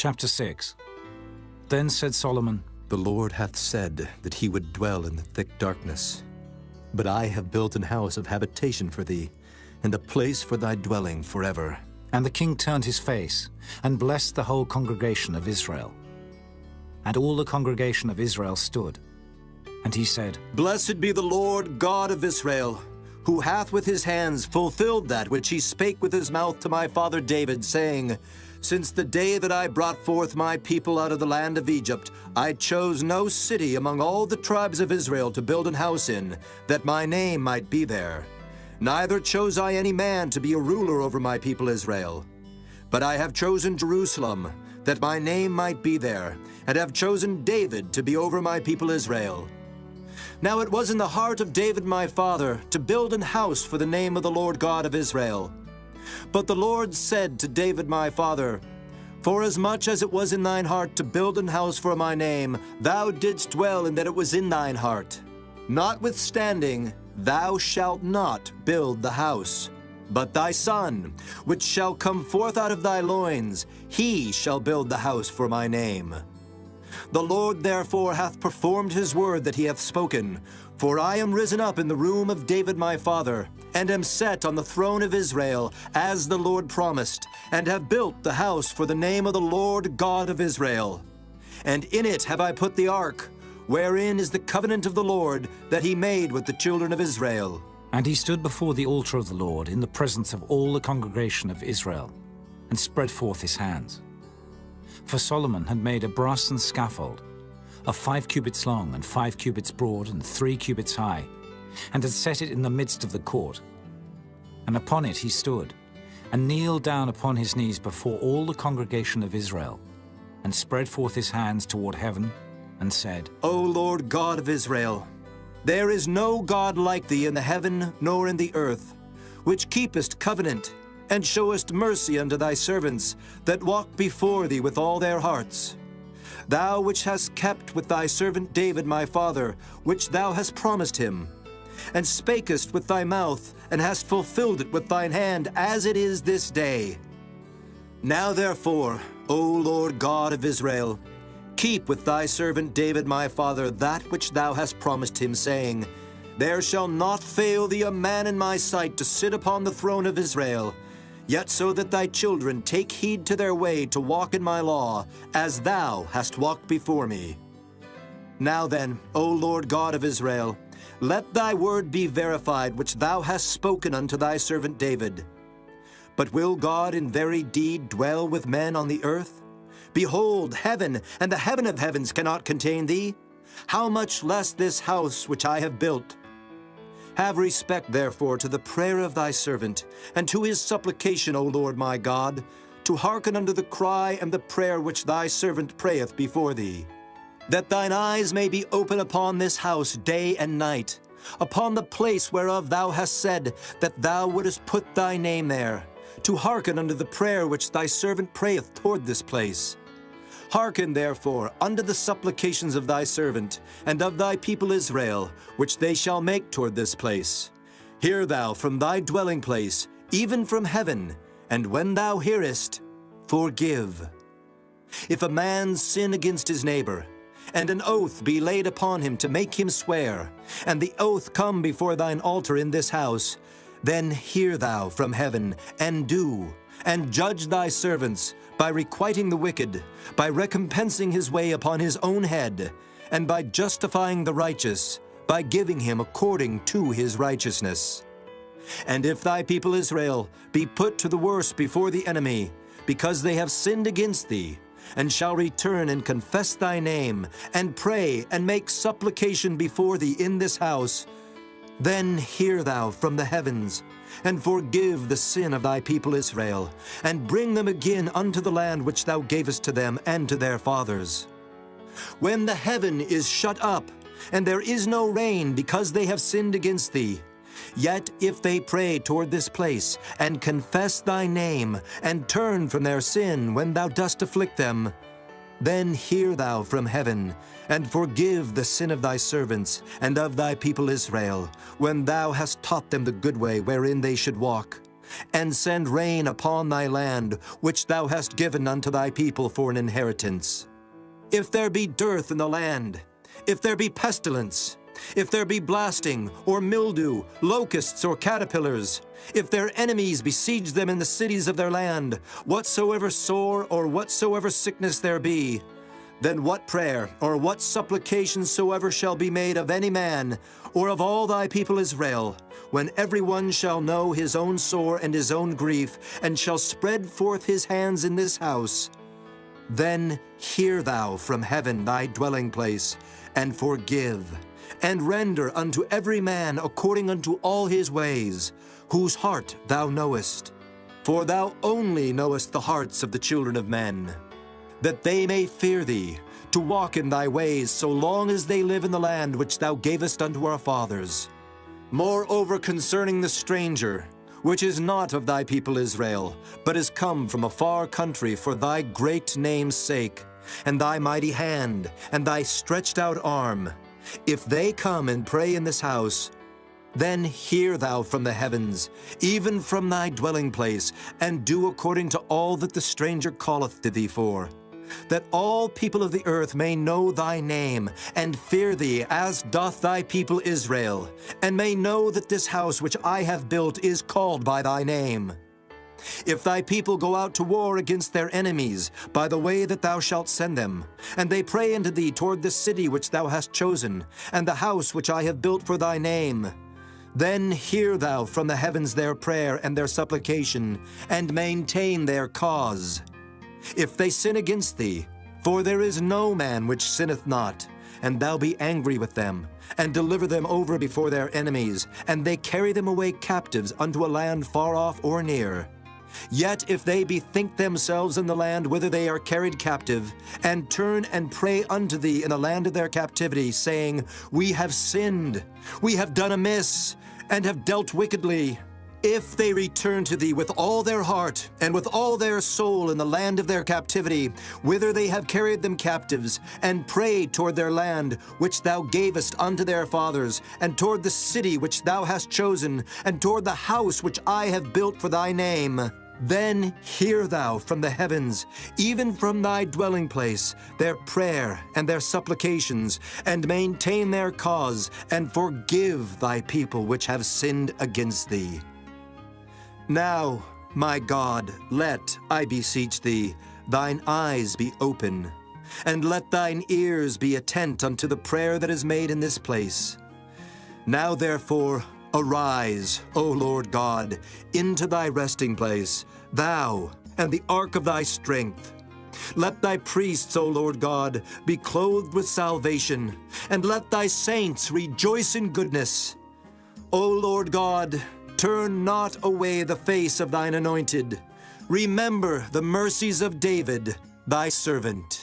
Chapter 6. Then said Solomon, The Lord hath said that he would dwell in the thick darkness. But I have built an house of habitation for thee, and a place for thy dwelling forever. And the king turned his face, and blessed the whole congregation of Israel. And all the congregation of Israel stood. And he said, Blessed be the Lord God of Israel, who hath with his hands fulfilled that which he spake with his mouth to my father David, saying, Since the day that I brought forth my people out of the land of Egypt, I chose no city among all the tribes of Israel to build an house in, that my name might be there. Neither chose I any man to be a ruler over my people Israel. But I have chosen Jerusalem, that my name might be there, and have chosen David to be over my people Israel. Now it was in the heart of David my father to build an house for the name of the Lord God of Israel. But the Lord said to David my father, Forasmuch as it was in thine heart to build an house for my name, thou didst dwell in that it was in thine heart. Notwithstanding, thou shalt not build the house. But thy son, which shall come forth out of thy loins, he shall build the house for my name. The Lord therefore hath performed his word that he hath spoken. For I am risen up in the room of David my father, and am set on the throne of Israel, as the Lord promised, and have built the house for the name of the Lord God of Israel. And in it have I put the ark, wherein is the covenant of the Lord that he made with the children of Israel. And he stood before the altar of the Lord in the presence of all the congregation of Israel, and spread forth his hands. For Solomon had made a brassen scaffold, of 5 cubits long, and 5 cubits broad, and 3 cubits high, and had set it in the midst of the court. And upon it he stood, and kneeled down upon his knees before all the congregation of Israel, and spread forth his hands toward heaven, and said, O Lord God of Israel, there is no God like thee in the heaven nor in the earth, which keepest covenant, and showest mercy unto thy servants, that walk before thee with all their hearts. Thou which hast kept with thy servant David my father, which thou hast promised him, and spakest with thy mouth, and hast fulfilled it with thine hand, as it is this day. Now therefore, O Lord God of Israel, keep with thy servant David my father that which thou hast promised him, saying, There shall not fail thee a man in my sight to sit upon the throne of Israel, yet so that thy children take heed to their way to walk in my law, as thou hast walked before me. Now then, O Lord God of Israel, let thy word be verified which thou hast spoken unto thy servant David. But will God in very deed dwell with men on the earth? Behold, heaven and the heaven of heavens cannot contain thee. How much less this house which I have built? Have respect, therefore, to the prayer of thy servant, and to his supplication, O Lord my God, to hearken unto the cry and the prayer which thy servant prayeth before thee. That thine eyes may be open upon this house day and night, upon the place whereof thou hast said that thou wouldest put thy name there, to hearken unto the prayer which thy servant prayeth toward this place. Hearken, therefore, unto the supplications of thy servant, and of thy people Israel, which they shall make toward this place. Hear thou from thy dwelling place, even from heaven, and when thou hearest, forgive. If a man sin against his neighbor, and an oath be laid upon him to make him swear, and the oath come before thine altar in this house, then hear thou from heaven, and do, and judge thy servants, by requiting the wicked, by recompensing his way upon his own head, and by justifying the righteous, by giving him according to his righteousness. And if thy people Israel be put to the worse before the enemy, because they have sinned against thee, and shall return and confess thy name, and pray and make supplication before thee in this house, then hear thou from the heavens, and forgive the sin of thy people Israel, and bring them again unto the land which thou gavest to them and to their fathers. When the heaven is shut up, and there is no rain because they have sinned against thee, yet if they pray toward this place, and confess thy name, and turn from their sin when thou dost afflict them, then hear thou from heaven, and forgive the sin of thy servants and of thy people Israel, when thou hast taught them the good way wherein they should walk, and send rain upon thy land, which thou hast given unto thy people for an inheritance. If there be dearth in the land, if there be pestilence, if there be blasting, or mildew, locusts, or caterpillars, if their enemies besiege them in the cities of their land, whatsoever sore or whatsoever sickness there be, then what prayer or what supplication soever shall be made of any man, or of all thy people Israel, when every one shall know his own sore and his own grief, and shall spread forth his hands in this house, then hear thou from heaven thy dwelling place, and forgive, and render unto every man according unto all his ways, whose heart thou knowest. For thou only knowest the hearts of the children of men, that they may fear thee, to walk in thy ways so long as they live in the land which thou gavest unto our fathers. Moreover, concerning the stranger, which is not of thy people Israel, but is come from a far country for thy great name's sake, and thy mighty hand, and thy stretched out arm, if they come and pray in this house, then hear thou from the heavens, even from thy dwelling place, and do according to all that the stranger calleth to thee for, that all people of the earth may know thy name, and fear thee as doth thy people Israel, and may know that this house which I have built is called by thy name. If thy people go out to war against their enemies by the way that thou shalt send them, and they pray unto thee toward the city which thou hast chosen, and the house which I have built for thy name, then hear thou from the heavens their prayer and their supplication, and maintain their cause. If they sin against thee, for there is no man which sinneth not, and thou be angry with them, and deliver them over before their enemies, and they carry them away captives unto a land far off or near, yet if they bethink themselves in the land whither they are carried captive, and turn and pray unto thee in the land of their captivity, saying, We have sinned, we have done amiss, and have dealt wickedly, if they return to thee with all their heart and with all their soul in the land of their captivity, whither they have carried them captives, and pray toward their land which thou gavest unto their fathers, and toward the city which thou hast chosen, and toward the house which I have built for thy name, then hear thou from the heavens, even from thy dwelling place, their prayer and their supplications, and maintain their cause, and forgive thy people which have sinned against thee. Now, my God, let, I beseech thee, thine eyes be open, and let thine ears be attent unto the prayer that is made in this place. Now therefore, arise, O Lord God, into thy resting place, thou and the ark of thy strength. Let thy priests, O Lord God, be clothed with salvation, and let thy saints rejoice in goodness. O Lord God, turn not away the face of thine anointed. Remember the mercies of David, thy servant.